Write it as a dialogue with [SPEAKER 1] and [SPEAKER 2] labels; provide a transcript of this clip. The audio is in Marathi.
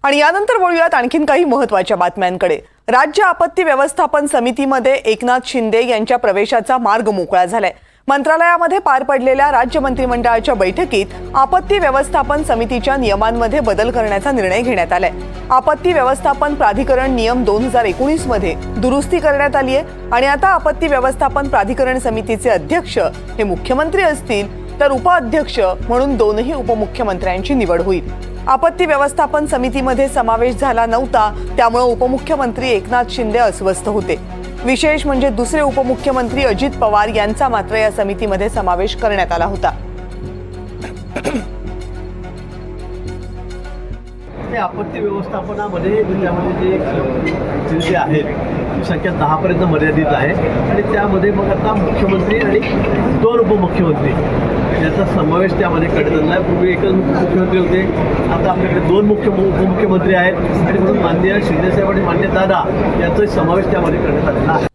[SPEAKER 1] आणि यानंतर वळूयात आणखीन काही महत्त्वाच्या बातम्यांकडे। राज्य आपत्ती व्यवस्थापन समितीमध्ये एकनाथ शिंदे यांच्या प्रवेशाचा मार्ग मोकळा झालाय। मंत्रालयामध्ये पार पडलेल्या राज्य मंत्रिमंडळाच्या बैठकीत आपत्ती व्यवस्थापन समितीच्या नियमांमध्ये बदल करण्याचा निर्णय घेण्यात आलाय। आपत्ती व्यवस्थापन प्राधिकरण नियम 2019 मध्ये दुरुस्ती करण्यात आली आहे आणि आता आपत्ती व्यवस्थापन प्राधिकरण समितीचे अध्यक्ष हे मुख्यमंत्री असतील, तर उपाध्यक्ष म्हणून दोनही उपमुख्यमंत्र्यांची निवड होईल। आपत्ती व्यवस्थापन समितीमध्ये समावेश झाला नव्हता, त्यामुळे उपमुख्यमंत्री एकनाथ शिंदे अस्वस्थ होते। विशेष म्हणजे दुसरे उपमुख्यमंत्री अजित पवार यांचा मात्र या समितीमध्ये समावेश करण्यात आला होता।
[SPEAKER 2] आपत्ती व्यवस्थापनामध्ये त्यामध्ये जे आहेत ती संख्या 10 पर्यंत मर्यादित आहे आणि त्यामध्ये मग आता मुख्यमंत्री आणि 2 उपमुख्यमंत्री याचा समावेश त्यामध्ये करण्यात आला आहे। पूर्वी एकच मुख्यमंत्री होते, आता आपल्याकडे 2 उपमुख्यमंत्री आहेत आणि म्हणून माननीय शिंदेसाहेब आणि माननीय दादा यांचा समावेश त्यामध्ये करण्यात आलेला आहे।